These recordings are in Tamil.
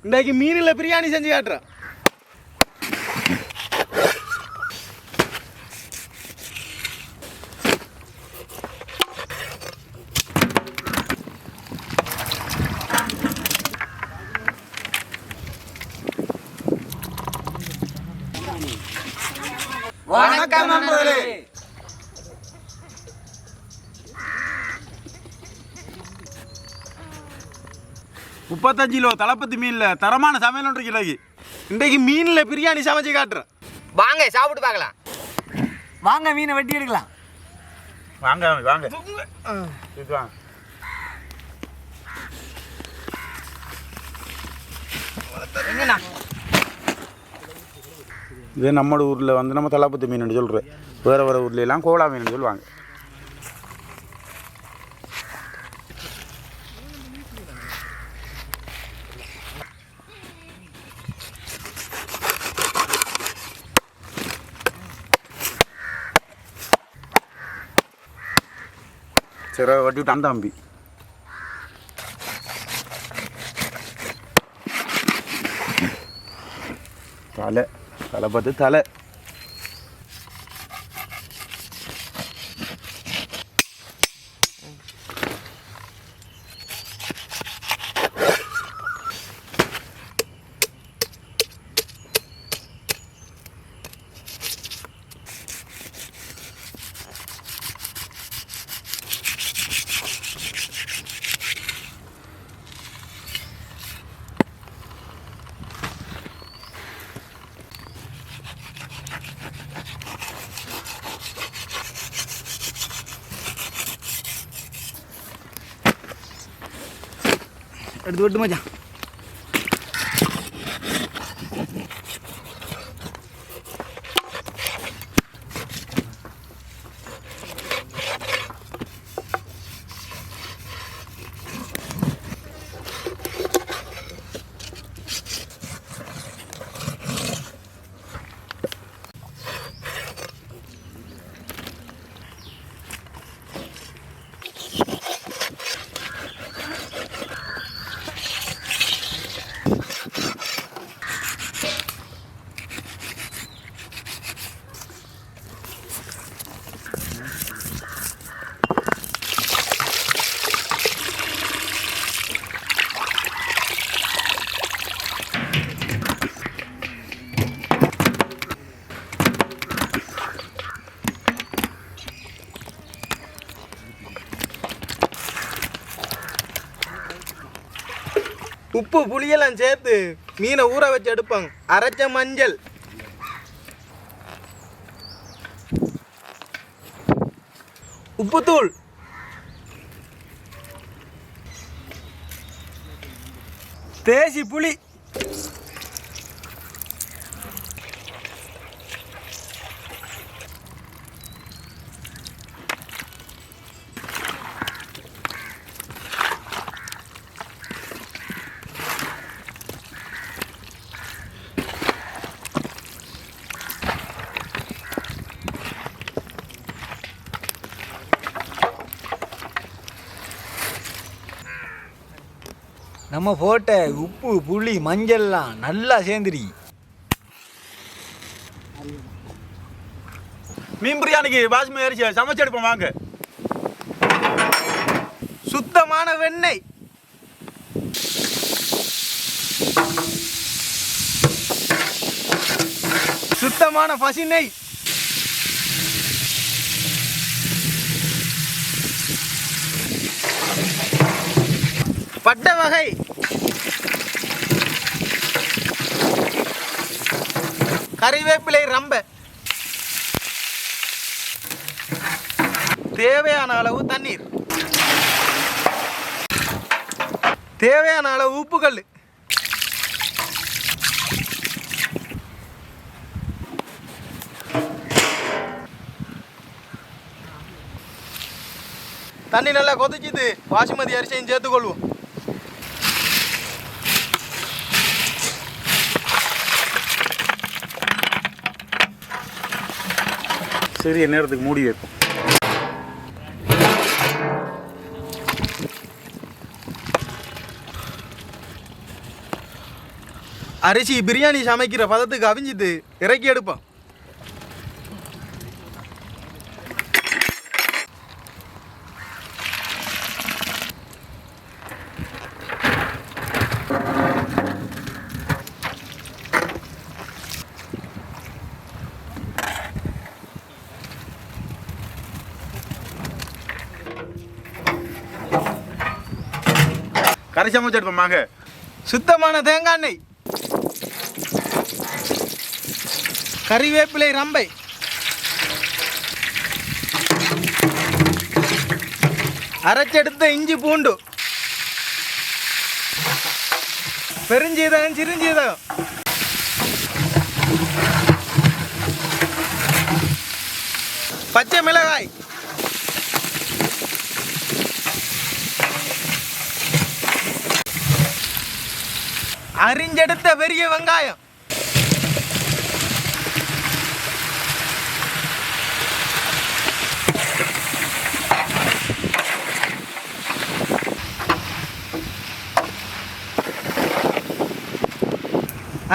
இன்றைக்கு மீனில் பிரியாணி செஞ்சு காட்டுறேன். வணக்கம் நண்பர்களே. முப்பத்தஞ்சு கிலோ தளப்பத்து மீனில் தரமான சமையல் ஒன்று கிலோக்கு. இன்றைக்கு மீனில் பிரியாணி சமைச்சு காட்டுறேன். வாங்க சாப்பிட்டு பார்க்கலாம். வாங்க மீனை வெட்டி எடுக்கலாம். வாங்க வாங்க வாங்க. எங்கண்ணா இது நம்ம ஊரில் வந்து நம்ம தளப்பத்து மீன் சொல்கிறேன். வேறு வேறு ஊர்லாம் கோலா மீன் சொல்லுவாங்க. சரி வட்டி விட்டு அந்த அம்பி தலை தலை பார்த்து தலை எடுத்து விட்டு மச்சான். உப்பு புளியெல்லாம் சேர்த்து மீனை ஊற வச்சு எடுப்பாங்க. அரைச்ச மஞ்சள், உப்புத்தூள், தேசி புளி, நம்ம போட்ட உப்பு புளி மஞ்சள்லாம் நல்லா சேர்ந்துரி. மீன் பிரியாணிக்கு பாஸ்மதி அரிசி சமைச்சு எடுப்போம் வாங்க. சுத்தமான வெண்ணெய், சுத்தமான பசி நெய், பட்டை வகை, கறிவேப்பிலை ரம்ப, தேவையான அளவு தண்ணீர், தேவையான அளவு உப்புக்கல், தண்ணி நல்லா கொதிச்சுது. பாசுமதி அரிசியும் சேர்த்துக்கொள்வோம். சிறிய நேரத்துக்கு மூடி வைப்போம். அரிசி பிரியாணி சமைக்கிற பதத்துக்கு அவிஞ்சிட்டு இறக்கி எடுப்போம். கறி சமைச்சு எடுப்போம் வாங்க. சுத்தமான தேங்காய் எண்ணெய், கறிவேப்பிலை, ரம்பை, அரைச்செடுத்த இஞ்சி பூண்டு, பெருஞ்சீரகம், சிறுஞ்சீரகம், பச்சை மிளகாய், அரிஞ்செடுத்த பெரிய வெங்காயம்,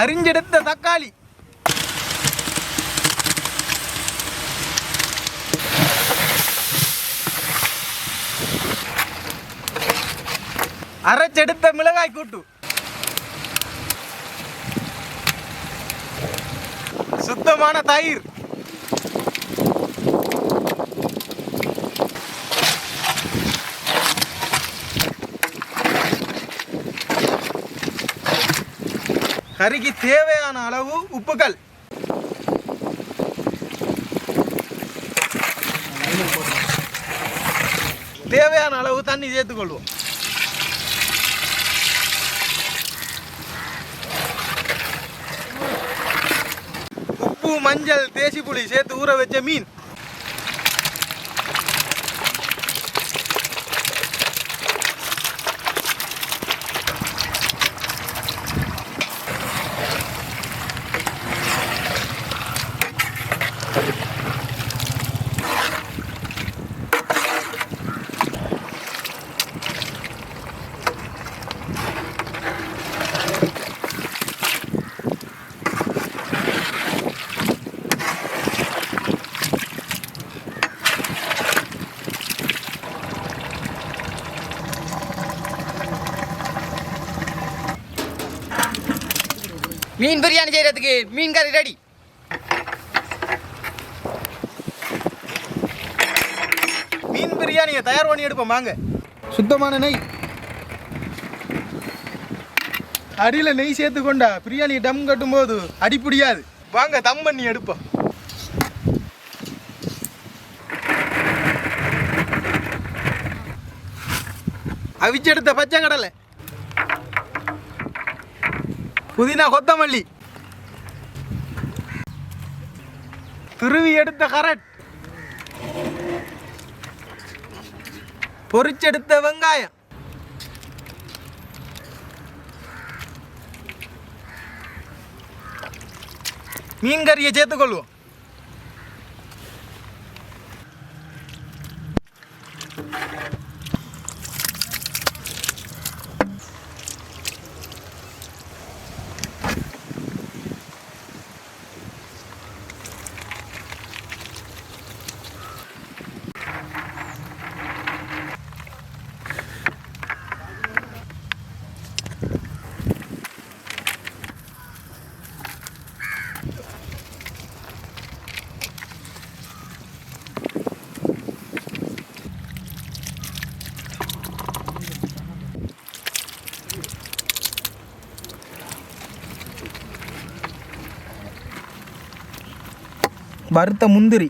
அரிஞ்செடுத்த தக்காளி, அரைச்செடுத்த மிளகாய் கூட்டு, சுத்தமான தயிர், கறிக்கு தேவையான அளவு உப்புகள், தேவையான அளவு தண்ணி சேர்த்துக்கொள்வோம். உப்பு, மஞ்சள், தேசி புளி சேர்த்து ஊற வச்ச மீன், மீன் பிரியாணி செய்யறதுக்கு மீன் கறி ரெடி. மீன் பிரியாணியை தயார் பண்ணி எடுப்போம் வாங்க. சுத்தமான நெய், அடியில் நெய் சேர்த்து கொண்டா பிரியாணி டம் கட்டும் போது அடிப்பிடியாது. வாங்க தம் பண்ணி எடுப்போம். அவிச்செடுத்த பச்சை கடலை, புதினா, கொத்தமல்லி, துருவி எடுத்த கரட், பொரிச்செடுத்த வெங்காயம், மீன் கறியை சேர்த்துக்கொள்வோம். வறுத்த முந்திரி,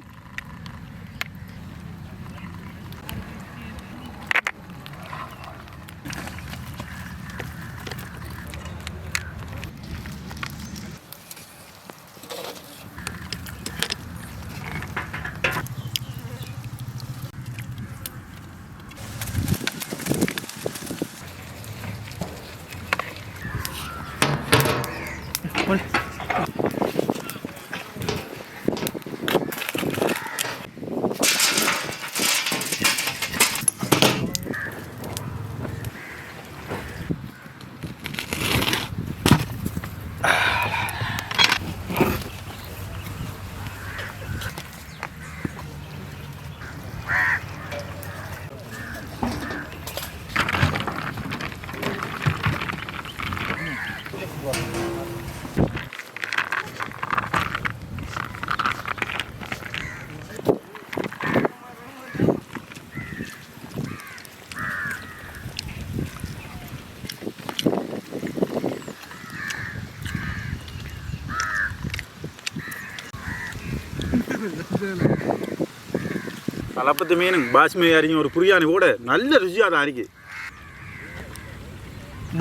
தளப்பத்து மீன் பாஸ்மதி அரிசி ஒரு பிரியாணி கூட நல்ல ருசியாக தான் இருக்கு.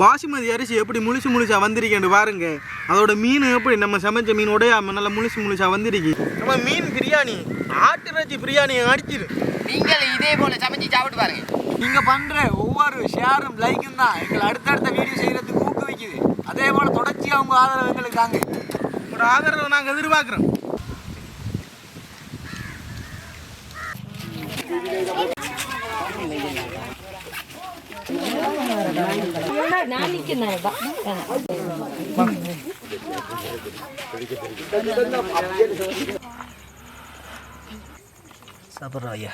பாசுமதி அரிசி எப்படி முழுசா வந்திருக்கேன்னு பாருங்க. அதோட மீன் எப்படி நம்ம சமைச்ச மீன் உடையாம நல்லா முழுசா வந்திருக்கு. நம்ம மீன் பிரியாணி ஆட்டு இறைச்சி பிரியாணியை அடிச்சிரு. நீங்கள் இதே போல சமைச்சு சாப்பிட்டு பாருங்க. நீங்கள் பண்ணுற ஒவ்வொரு ஷேரும் லைக்கும் தான் எங்களை அடுத்தடுத்த வீடியோ செய்கிறதுக்கு ஊக்குவிக்குது. அதே போல் தொடர்ச்சியாக உங்கள் ஆதரவு எங்களுக்கு தாங்க. ஒரு ஆதரவை நாங்கள் எதிர்பார்க்குறோம். சாப்பிட்றோம் ஐயா.